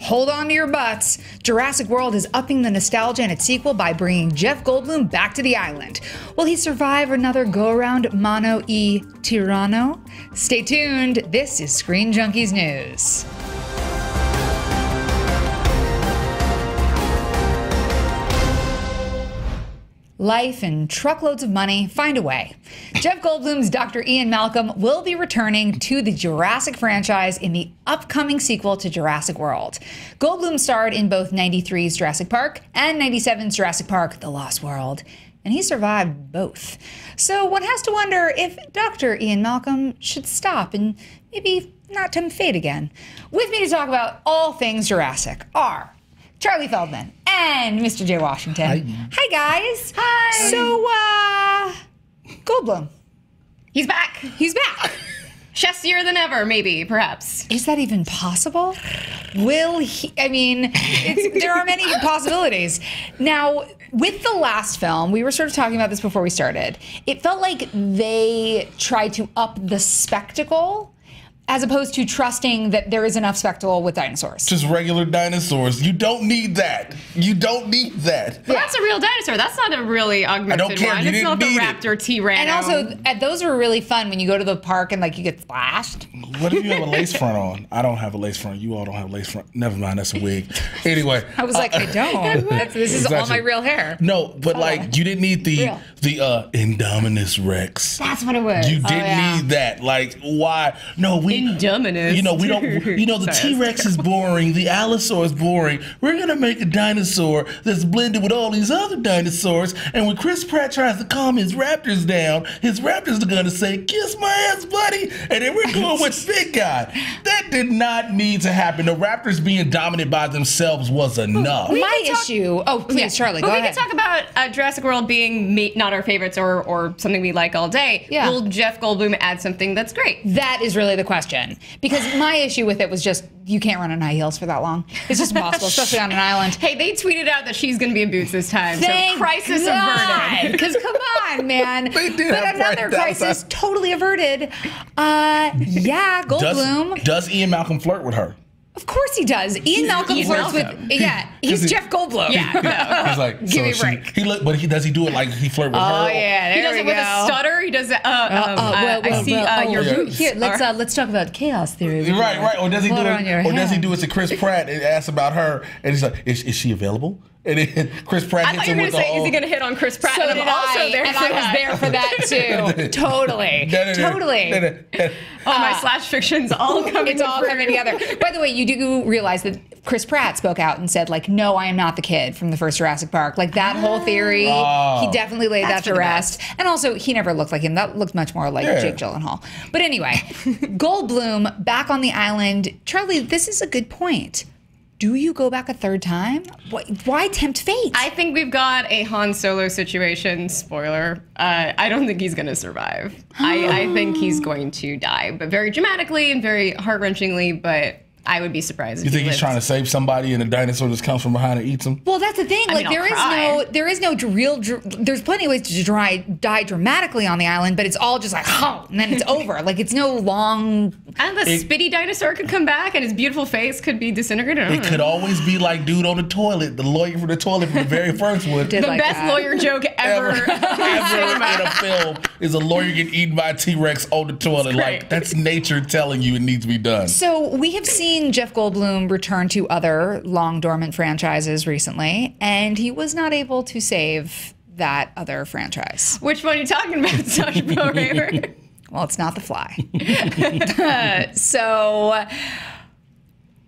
hold on to your butts. Jurassic World is upping the nostalgia in its sequel by bringing Jeff Goldblum back to the island. Will he survive another go-around mano tyrano? Stay tuned. This is Screen Junkies News. Life and truckloads of money find a way. Jeff Goldblum's Dr. Ian Malcolm will be returning to the Jurassic franchise in the upcoming sequel to Jurassic World. Goldblum starred in both 93's Jurassic Park and 97's Jurassic Park: The Lost World, and he survived both. So one has to wonder if Dr. Ian Malcolm should stop and maybe not tempt fate again. With me to talk about all things Jurassic are Charlie Feldman and Mr. Jay Washington. Hi guys. Hi. So, Goldblum. He's back. He's back. Chessier than ever, maybe, perhaps. Is that even possible? Will he? I mean, there are many possibilities. Now, with the last film, we were sort of talking about this before we started. It felt like they tried to up the spectacle as opposed to trusting that there is enough spectacle with dinosaurs. Just regular dinosaurs. You don't need that. You don't need that. Well, that's a real dinosaur. That's not a really augmented I don't care. one. You It's not didn't the need raptor Tyrano. And also, those were really fun when you go to the park and like you get splashed. What if you have a lace front on? I don't have a lace front. You all don't have a lace front. Never mind. That's a wig. Anyway. I was like, I don't. This is all my real hair. No, but like you didn't need the Indominus Rex. That's what it was. You didn't need that. Like, why? No, we Indominus. You know, we don't. You know, the T-Rex is boring. The Allosaur is boring. We're gonna make a dinosaur that's blended with all these other dinosaurs. And when Chris Pratt tries to calm his raptors down, his raptors are gonna say, "Kiss my ass, buddy." And then we're going with big guy. That did not need to happen. The raptors being dominant by themselves was enough. My issue. Oh, please, Charlie, go ahead. We can talk about Jurassic World being not our favorites or something we like all day. Yeah. Will Jeff Goldblum add something that's great? That is really the question. Because my issue with it was just, you can't run on high heels for that long. It's just impossible, especially on an island. Hey, they tweeted out that she's going to be in boots this time. Thank so crisis God. averted. Because come on, man. They did but have another right crisis totally averted. Yeah, Goldblum. Does Ian Malcolm flirt with her? Of course he does. Ian Malcolm flirts with, he's Jeff Goldblum. Yeah. He's like, give me a break. Does he do it like he flirt with her? Oh yeah, He there does we it with go. a stutter. He does it. I see your boots. Here, let's talk about chaos theory. Right. Or does he do on your it? Or does he hand. do it to Chris Pratt and ask about her? And he's like, is she available? And then Chris Pratt I hits thought you him were with going to say, the is he going to hit on Chris Pratt? So and did I'm also there and for I that. was there for that too. Totally. Totally. All my slash fictions all coming It's all coming together. By the way, you do realize that Chris Pratt spoke out and said, like, no, I am not the kid from the first Jurassic Park. Like, that whole theory, he definitely laid that to rest. And also, he never looked like him. That looked much more like Jake Gyllenhaal. But anyway, Goldblum back on the island. Charlie, this is a good point. Do you go back a third time? Why tempt fate? I think we've got a Han Solo situation. Spoiler. I don't think he's going to survive. I think he's going to die, but very dramatically and very heart-wrenchingly, but I would be surprised if You think he he's trying to save somebody and the dinosaur just comes from behind and eats him? Well, that's the thing. I Like, mean, there is no real. There's plenty of ways to die dramatically on the island, but it's all just like, and then it's over. Like, it's no long. And the spitty dinosaur could come back, and his beautiful face could be disintegrated. It could always be like dude on the toilet, the lawyer from the toilet from the very first one. The best lawyer joke ever in a film is a lawyer getting eaten by a T-Rex on the toilet. Like, that's nature telling you it needs to be done. So we have seen Jeff Goldblum return to other long dormant franchises recently, and he was not able to save that other franchise. Which one are you talking about, Sacha Baron Cohen? Well, it's not The Fly. So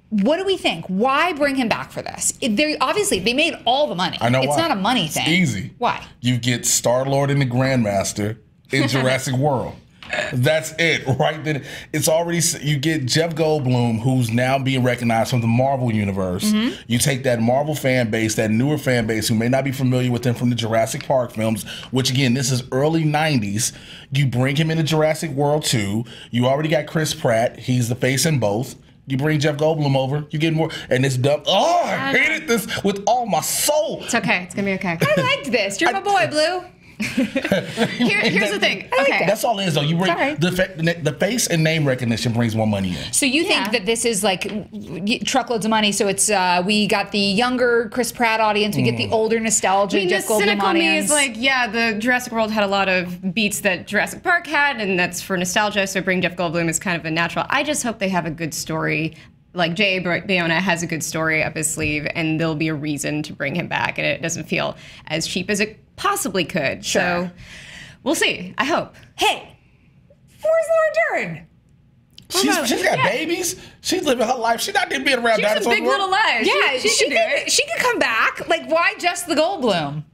what do we think? Why bring him back for this? Obviously, they made all the money. I know it's why. not a money thing. It's easy. Why? You get Star-Lord and the Grandmaster in Jurassic World. That's it, right? Then it's already, you get Jeff Goldblum, who's now being recognized from the Marvel universe. You take that Marvel fan base, that newer fan base who may not be familiar with him from the Jurassic Park films, which again, this is early 90s. You bring him into Jurassic World 2. You already got Chris Pratt. He's the face in both. You bring Jeff Goldblum over, you get more, and it's dumb. Oh, I hated this with all my soul. It's okay. It's going to be okay. I liked this. You're my boy, Blue. Here's the thing. Okay. That's all it is, though. You bring the face and name recognition brings more money in. So you think that this is like truckloads of money? So it's we got the younger Chris Pratt audience, we get the older nostalgia. I mean, Jeff the Goldblum cynical me audience. is like, yeah, the Jurassic World had a lot of beats that Jurassic Park had, and that's for nostalgia. So bring Jeff Goldblum is kind of a natural. I just hope they have a good story. Like J.A. Bayona has a good story up his sleeve, and there'll be a reason to bring him back, and it doesn't feel as cheap as it possibly could. Sure. So we'll see. I hope. Hey, where's Laura Dern? She's got babies. She's living her life. She's not being around She has a dinosaurs. big little life. Yeah, she can do it. She could come back. Like, why just the Goldblum?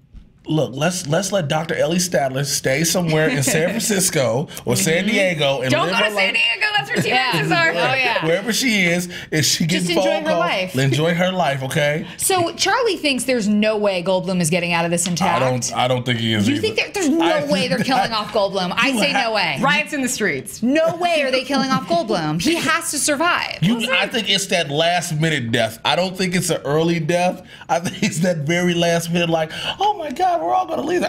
Look, let's let Dr. Ellie Statler stay somewhere in San Francisco or San Diego and Don't live go her to life. San Diego. That's where T-Rexes are. Oh, yeah. Wherever she is, if she gets Just enjoy phone her calls, life. enjoy her life, okay? So Charlie thinks there's no way Goldblum is getting out of this intact. I don't think he is. Do you either. think there's no way they're killing off Goldblum? I say no way. Riots in the streets. No way are they killing off Goldblum. He has to survive. I think it's that last minute death. I don't think it's an early death. I think it's that very last minute, like, oh my God, we're all gonna leave.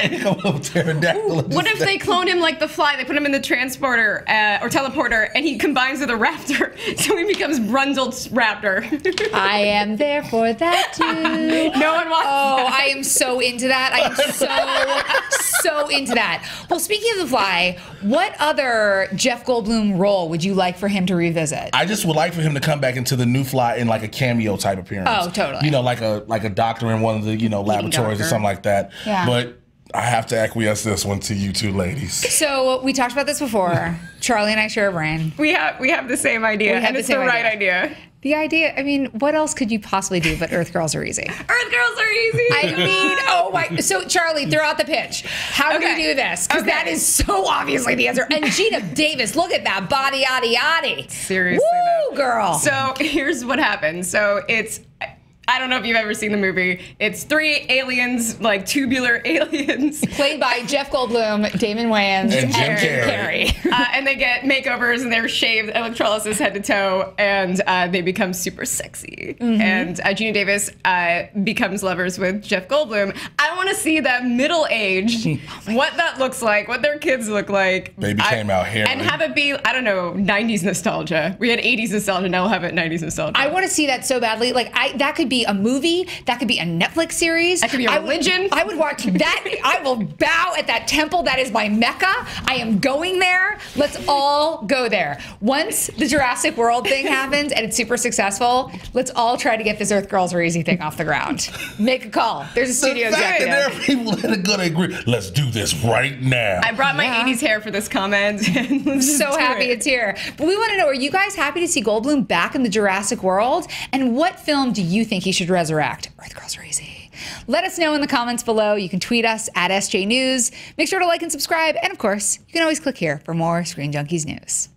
And come up with pterodactyl. What if they clone him like the Fly? They put him in the transporter or teleporter, and he combines with a raptor, so he becomes Brundled Raptor. I am there for that too. No one wants. Oh, I am so into that. I am so into that. Well, speaking of the Fly, what other Jeff Goldblum role would you like for him to revisit? I just would like for him to come back into the new Fly in like a cameo type appearance. Oh, totally. You know, like a doctor in one of the laboratories or doctor. something like that. Yeah. But I have to acquiesce this one to you two ladies. So we talked about this before. Charlie and I share a brain. We have the same idea, and it's the right idea. The idea, I mean, what else could you possibly do but Earth Girls Are Easy? Earth Girls Are easy. I mean, oh my. So, Charlie, throw out the pitch. How do we do this? Because that is so obviously the answer. And Gina Davis, look at that body, yaddy, yaddy. Seriously, Woo, girl. So here's what happens. So it's, I don't know if you've ever seen the movie. It's 3 aliens, like tubular aliens. Played by Jeff Goldblum, Damon Wayans, And Jim Carrey. And they get makeovers, and they're shaved electrolysis head to toe, and they become super sexy. And Gina Davis becomes lovers with Jeff Goldblum. I want to see that middle age, what that looks like, what their kids look like. Baby came out hairy. And have it be, I don't know, 90s nostalgia. We had 80s nostalgia, now we'll have it 90s nostalgia. I want to see that so badly. Like, that could be a movie. That could be a Netflix series. That could be a religion. I would watch that. I will bow at that temple. That is my Mecca. I am going there. Let's all go there. Once the Jurassic World thing happens and it's super successful, let's all try to get this Earth Girls Are Easy thing off the ground. Make a call. There's a studio The fact that there are executive. people that are going to agree, let's do this right now. I brought my 80s hair for this comment. And let's just So do happy it. it's here. But we want to know, are you guys happy to see Goldblum back in the Jurassic World? And what film do you think he should resurrect? Earth Girls Are Easy. Let us know in the comments below. You can tweet us at SJ News. Make sure to like and subscribe. And of course, you can always click here for more Screen Junkies news.